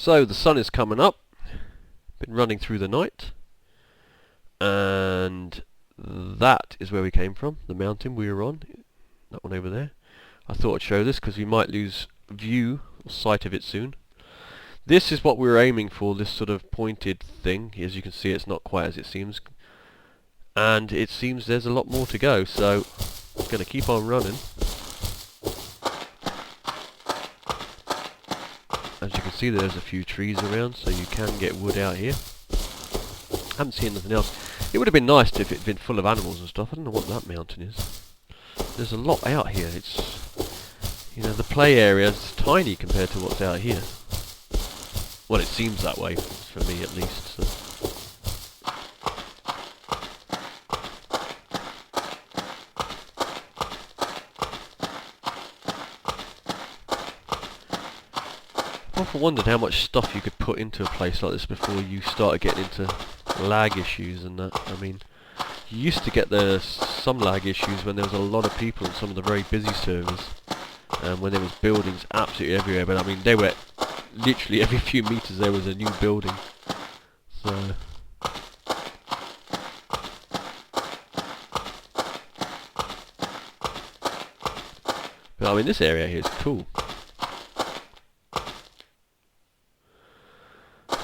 So the sun is coming up, been running through the night, and that is where we came from, the mountain we were on, that one over there. I thought I'd show this because we might lose view or sight of it soon. This is what we were aiming for, this sort of pointed thing. As you can see, it's not quite as it seems, and it seems there's a lot more to go, so I'm going to keep on running. As you can see, there's a few trees around, so you can get wood out here. Haven't seen anything else. It would have been nice if it had been full of animals and stuff. I don't know what that mountain is. There's a lot out here. It's, you know, the play area is tiny compared to what's out here. Well, it seems that way for me at least. So. I've often wondered how much stuff you could put into a place like this before you started getting into lag issues and that. I mean, you used to get some lag issues when there was a lot of people on some of the very busy servers, when there was buildings absolutely everywhere. But I mean, they were literally every few meters there was a new building. So. But I mean, this area here is cool.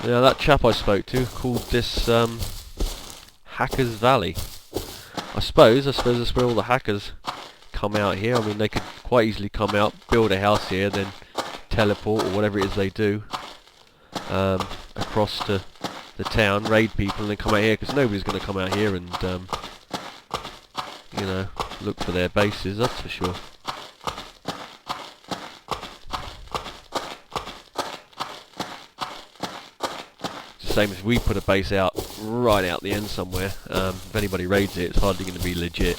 Now that chap I spoke to called this Hackers Valley. I suppose that's where all the hackers come out here. I mean, they could quite easily come out, build a house here, then teleport or whatever it is they do across to the town, raid people, and then come out here, because nobody's going to come out here and you know, look for their bases. That's for sure. Same as we put a base out right out the end somewhere. If anybody raids it, it's hardly going to be legit.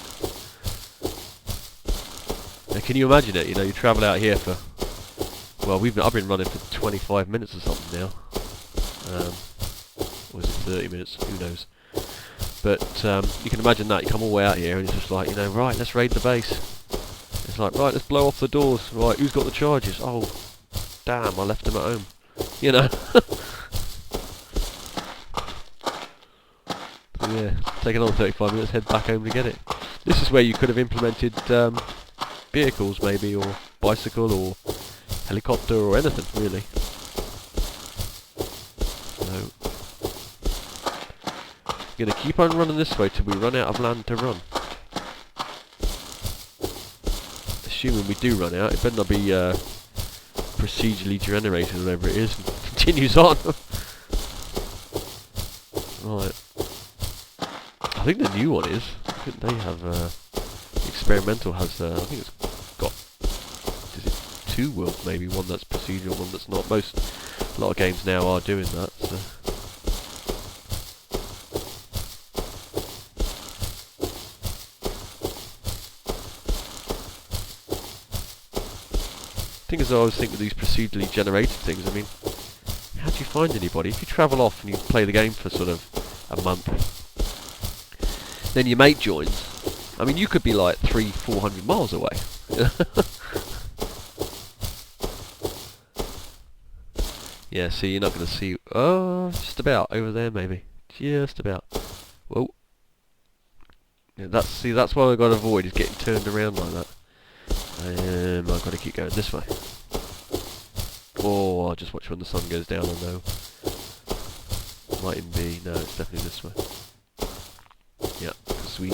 Now, can you imagine it? You know, you travel out here for, well, I've been running for 25 minutes or something now. Or is it 30 minutes? Who knows? But you can imagine that. You come all the way out here and it's just like, you know, right, let's raid the base. It's like, right, let's blow off the doors. Right, who's got the charges? Oh, damn, I left them at home. You know. Yeah, take another 35 minutes, head back home to get it. This is where you could have implemented vehicles maybe, or bicycle, or helicopter, or anything really. So, going to keep on running this way till we run out of land to run. Assuming we do run out, it better not be procedurally generated, whatever it is, and continues on. Right. I think the new one is. I think they have experimental has. I think it's got. Is it 2 worlds maybe? One that's procedural, one that's not. A lot of games now are doing that. So. The thing is, I always think with these procedurally generated things. I mean, how do you find anybody if you travel off and you play the game for sort of a month? Then your mate joins. I mean, you could be like 300-400 miles away. Yeah, see, you're not going to see. Oh, just about over there, maybe. Just about. Whoa. Yeah, that's what I've got to avoid, is getting turned around like that. I've got to keep going this way. Oh, I'll just watch when the sun goes down. I know. Might even be. No, it's definitely this way. Yeah, because we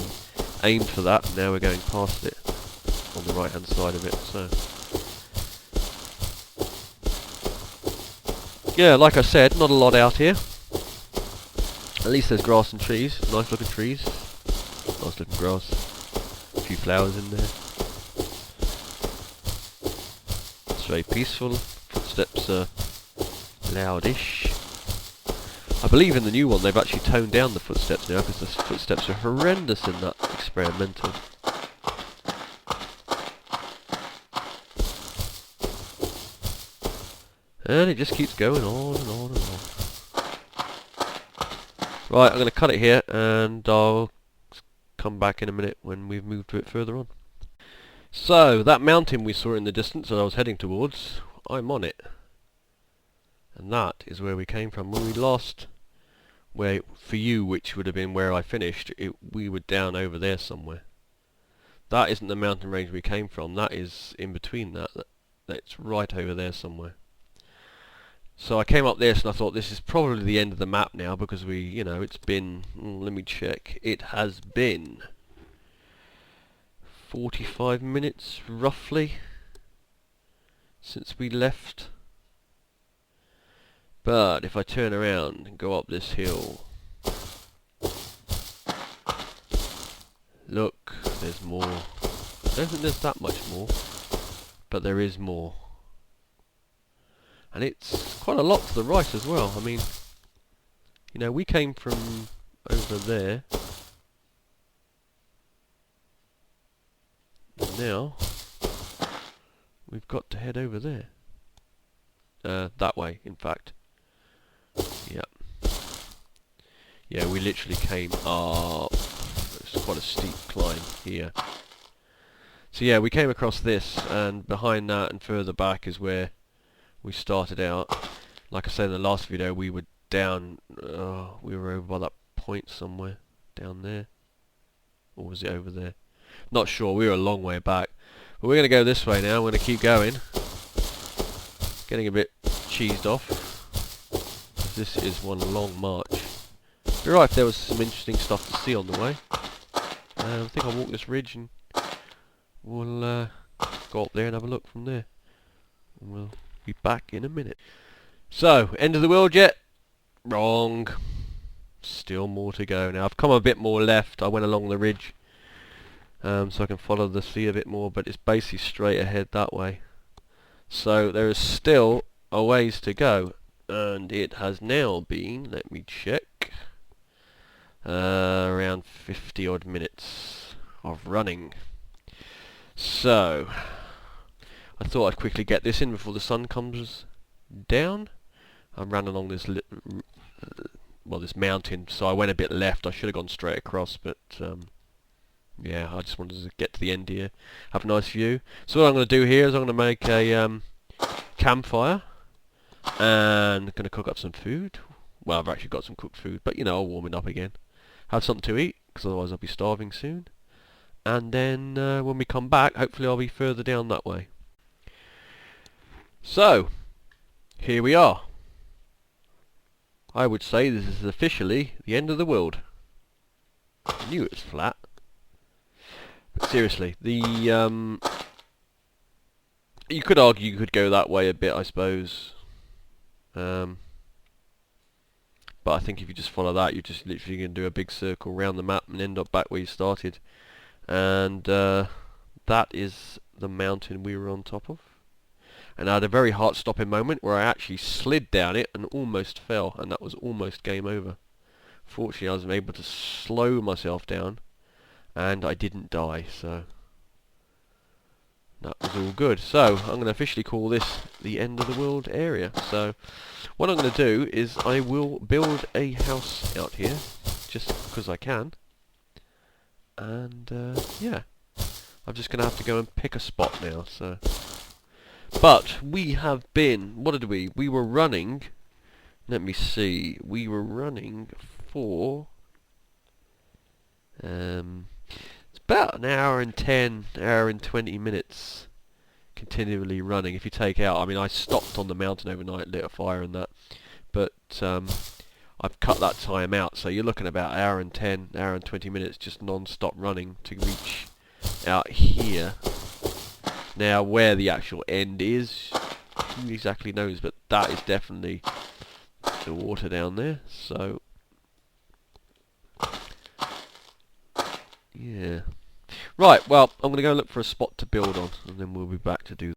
aimed for that, and now we're going past it on the right hand side of it, so. Yeah, like I said, not a lot out here. At least there's grass and trees, nice looking trees, nice looking grass, a few flowers in there. It's very peaceful, footsteps are loudish. I believe in the new one they've actually toned down the footsteps now, because the footsteps are horrendous in that experimental. And it just keeps going on and on and on. Right, I'm going to cut it here and I'll come back in a minute when we've moved a bit further on. So, that mountain we saw in the distance that I was heading towards, I'm on it. And that is where we came from. When we lost, where for you, which would have been where I finished, we were down over there somewhere. That isn't the mountain range we came from. That is in between that. That's right over there somewhere. So I came up this and I thought this is probably the end of the map now, because we, you know, it's been, let me check, it has been 45 minutes roughly since we left. But if I turn around and go up this hill, look, there's more. I don't think there's that much more, but there is more. And it's quite a lot to the right as well. I mean, you know, we came from over there. And now, we've got to head over there. That way, in fact. Yep. Yeah, we literally came up. It's quite a steep climb here. So yeah, we came across this, and behind that and further back is where we started out. Like I said in the last video, we were down, we were over by that point somewhere down there, or was it over there? Not sure. We were a long way back, but we're going to go this way now. We're going to keep going. Getting a bit cheesed off. This is one long march. Be right if there was some interesting stuff to see on the way. I think I'll walk this ridge and we'll go up there and have a look from there. And we'll be back in a minute. So, end of the world yet? Wrong. Still more to go. Now I've come a bit more left. I went along the ridge so I can follow the sea a bit more, but it's basically straight ahead that way. So there is still a ways to go, and it has now been, let me check, around 50 odd minutes of running. So I thought I'd quickly get this in before the sun comes down. I ran along this this mountain, so I went a bit left. I should have gone straight across, but yeah, I just wanted to get to the end here, have a nice view. So what I'm going to do here is I'm going to make a campfire, and I'm going to cook up some food. Well, I've actually got some cooked food, but you know, I'll warm it up again. Have something to eat, because otherwise I'll be starving soon. And then when we come back, hopefully I'll be further down that way. So, here we are. I would say this is officially the end of the world. I knew it was flat. But seriously, you could argue you could go that way a bit, I suppose. But I think if you just follow that, you're just literally going to do a big circle around the map and end up back where you started. And that is the mountain we were on top of. And I had a very heart-stopping moment where I actually slid down it and almost fell, and that was almost game over. Fortunately, I was able to slow myself down, and I didn't die, so that was all good. So I'm going to officially call this the end of the world area. So what I'm going to do is I will build a house out here, just because I can. And yeah, I'm just going to have to go and pick a spot now. So, but we have been, what did we were running, let me see, we were running for it's about an hour and 20 minutes continually running. If you take out, I mean, I stopped on the mountain overnight, lit a fire and that, but I've cut that time out, so you're looking about hour and 20 minutes just non-stop running to reach out here. Now where the actual end is, who exactly knows, but that is definitely the water down there, so yeah. Right, well, I'm going to go look for a spot to build on, and then we'll be back to do